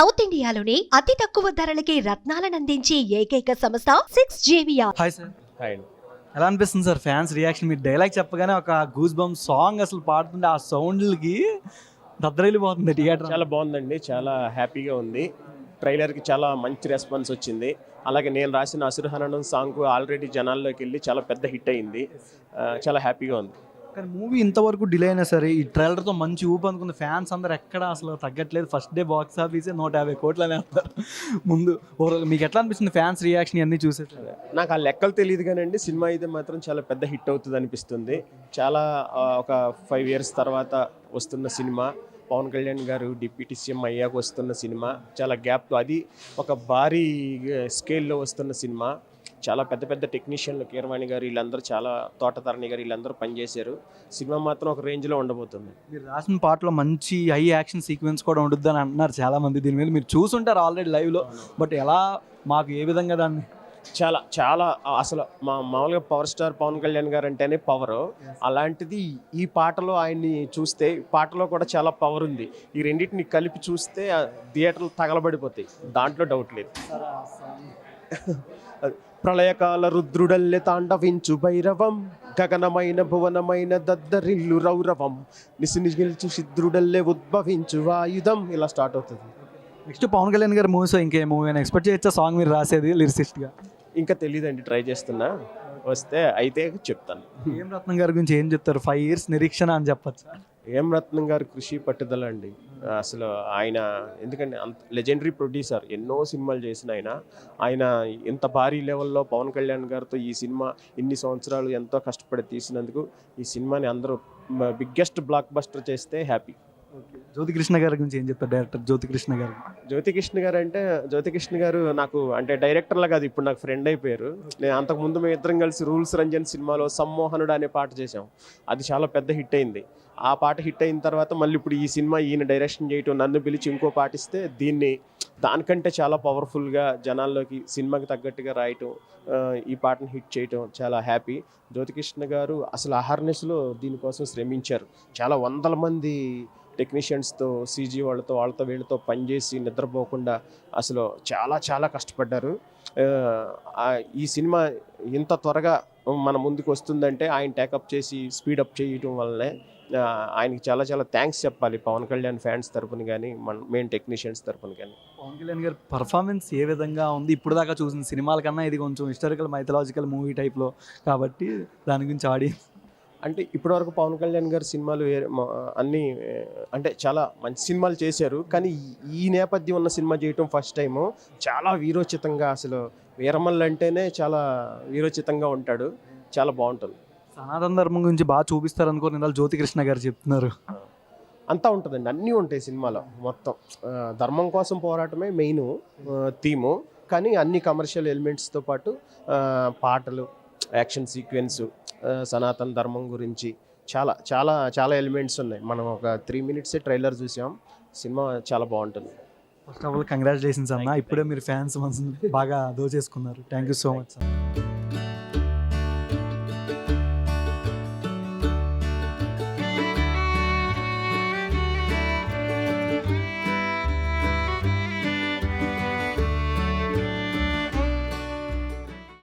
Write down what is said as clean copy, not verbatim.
South ఇండియాలోని అతి తక్కువ ధరలకి రత్నాలనందించే ఏకైక సంస్థ 6JVR. Hi sir. హాయ్ అండి. ఎలా అనిపిస్తుంది సార్ ఫ్యాన్స్ రియాక్షన్? మీరు డైలాగ్ చెప్పగానే ఒక గూస్ బంప్ సాంగ్ అసలు పాడుతుంటే ఆ సౌండ్లకి దద్దరిల్లిపోతుంది థియేటర్. చాలా బాగుందండి, చాలా హ్యాపీగా ఉంది. ట్రైలర్కి చాలా మంచి రెస్పాన్స్ వచ్చింది. అలాగే నేను రాసిన అసురహననం సాంగ్ ఆల్రెడీ జనాల్లోకి వెళ్ళి చాలా పెద్ద హిట్ అయింది. చాలా హ్యాపీగా ఉంది. కానీ మూవీ ఇంతవరకు డిలే అయినా సరే ఈ ట్రైలర్తో మంచి ఊపు అనుకున్న ఫ్యాన్స్ అందరు ఎక్కడ అసలు తగ్గట్లేదు. ఫస్ట్ డే బాక్స్ ఆఫీసే 150 కోట్లు అనేస్తారు ముందు. ఓవరాల్ మీకు ఎట్లా అనిపిస్తుంది ఫ్యాన్స్ రియాక్షన్ ఇవన్నీ చూసేసారు? నాకు ఆ లెక్కలు తెలియదు కానండి, సినిమా అయితే మాత్రం చాలా పెద్ద హిట్ అవుతుంది అనిపిస్తుంది. చాలా ఒక 5 years తర్వాత వస్తున్న సినిమా, పవన్ కళ్యాణ్ గారు డిప్యూటీ సీఎం అయ్యాక వస్తున్న సినిమా, చాలా గ్యాప్, అది ఒక భారీ స్కేల్లో వస్తున్న సినిమా. చాలా పెద్ద పెద్ద టెక్నీషియన్లు, కీరవాణి గారు వీళ్ళందరూ, చాలా తోటతరణి గారు వీళ్ళందరూ పనిచేశారు. సినిమా మాత్రం ఒక రేంజ్లో ఉండబోతుంది. మీరు రాసిన పాటలో మంచి హై యాక్షన్ సీక్వెన్స్ కూడా ఉంటుంది అని అంటున్నారు చాలామంది. దీని మీద మీరు చూసుంటారు ఆల్రెడీ లైవ్లో, బట్ ఎలా మాకు ఏ విధంగా దాన్ని చాలా చాలా అసలు మామూలుగా పవర్ స్టార్ పవన్ కళ్యాణ్ గారు అంటేనే పవర్. అలాంటిది ఈ పాటలో ఆయన్ని చూస్తే, పాటలో కూడా చాలా పవర్ ఉంది. ఈ రెండింటిని కలిపి చూస్తే థియేటర్లు తగలబడిపోతాయి, దాంట్లో డౌట్ లేదు. ప్రళయకాల రుద్రుడల్లె తాండవించు భైరవం, గగనమైన భువనమైన దద్దరిల్లు రౌరవం, నిసినిగిల్చు సిద్ధుడల్లె ఉద్భవించు ఆయుధం. ఇలా స్టార్ట్ అవుతుంది. నెక్స్ట్ పవన్ కళ్యాణ్ గారి మూవీస్ ఇంకే మూవీ అయినా ఎక్స్పెక్ట్ చేయొచ్చా సాంగ్ మీరు రాసేది లిరిసిస్ట్గా? ఇంకా తెలియదండి, ట్రై చేస్తున్నా, వస్తే అయితే చెప్తాను. ఏం రత్నం గారి గురించి ఏం చెప్తారు? 5 years నిరీక్షణ అని చెప్పచ్చు. ఏం రత్నం గారు కృషి పట్టుదల అండి. అసలు ఆయన ఎందుకంటే అంత లెజెండరీ ప్రొడ్యూసర్, ఎన్నో సినిమాలు చేసిన ఆయన ఇంత భారీ లెవెల్లో పవన్ కళ్యాణ్ గారితో ఈ సినిమా ఇన్ని సంవత్సరాలు ఎంతో కష్టపడి తీసినందుకు ఈ సినిమాని అందరూ బిగ్గెస్ట్ బ్లాక్ బస్టర్ చేస్తే హ్యాపీ. జ్యోతికృష్ణ గారి గురించి ఏం చెప్తారు? డైరెక్టర్ జ్యోతికృష్ణ గారు. జ్యోతికృష్ణ గారు నాకు అంటే డైరెక్టర్లా కాదు, ఇప్పుడు నాకు ఫ్రెండ్ అయిపోయారు. నేను అంతకుముందు మేము ఇద్దరం కలిసి రూల్స్ రంజన్ సినిమాలో సమ్మోహనుడు అనే పాట చేసాం. అది చాలా పెద్ద హిట్ అయింది. ఆ పాట హిట్ అయిన తర్వాత మళ్ళీ ఇప్పుడు ఈ సినిమా ఈయన డైరెక్షన్ చేయటం, నన్ను పిలిచి ఇంకో పాట ఇస్తే దీన్ని దానికంటే చాలా పవర్ఫుల్గా జనాల్లోకి సినిమాకి తగ్గట్టుగా రాయటం, ఈ పాటను హిట్ చేయటం చాలా హ్యాపీ. జ్యోతికృష్ణ గారు అసలు అహర్నెస్లో దీనికోసం శ్రమించారు. చాలా వందల మంది టెక్నీషియన్స్తో, సీజీ వాళ్ళతో వీళ్ళతో పనిచేసి నిద్రపోకుండా అసలు చాలా చాలా కష్టపడ్డారు. ఈ సినిమా ఇంత త్వరగా మన ముందుకు వస్తుందంటే ఆయన టేకప్ చేసి స్పీడప్ చేయటం వల్లనే. ఆయనకి చాలా చాలా థ్యాంక్స్ చెప్పాలి, పవన్ కళ్యాణ్ ఫ్యాన్స్ తరపున కానీ మన మెయిన్ టెక్నీషియన్స్ తరపున కానీ. పవన్ కళ్యాణ్ గారి పర్ఫార్మెన్స్ ఏ విధంగా ఉంది? ఇప్పుడు దాకా చూసిన సినిమాల కన్నా ఇది కొంచెం హిస్టారికల్ మైథలాజికల్ మూవీ టైప్లో కాబట్టి దాని గురించి ఆడియన్స్ అంటే ఇప్పటివరకు పవన్ కళ్యాణ్ గారి సినిమాలు అన్నీ అంటే చాలా మంచి సినిమాలు చేశారు, కానీ ఈ నేపథ్యం ఉన్న సినిమా చేయటం ఫస్ట్ టైము. చాలా వీరోచితంగా, అసలు వీరమల్లు అంటేనే చాలా వీరోచితంగా ఉంటాడు, చాలా బాగుంటుంది. సనాతన ధర్మం గురించి బాగా చూపిస్తారు అనుకో నిన్న జ్యోతికృష్ణ గారు చెప్తున్నారు. అంతా ఉంటుందండి, అన్నీ ఉంటాయి సినిమాలో. మొత్తం ధర్మం కోసం పోరాటమే మెయిన్ థీము, కానీ అన్ని కమర్షియల్ ఎలిమెంట్స్తో పాటు పాటలు, యాక్షన్ సీక్వెన్సు, సనాతన ధర్మం గురించి చాలా చాలా చాలా ఎలిమెంట్స్ ఉన్నాయి. మనం ఒక 3 minutes ట్రైలర్ చూసాం. సినిమా చాలా బాగుంటుంది. ఫస్ట్ ఆఫ్ ఆల్ కంగ్రాచులేషన్స్ అన్న, ఇప్పుడే మీరు ఫ్యాన్స్ మనసు బాగా దోచేసుకున్నారు. Thank you so much.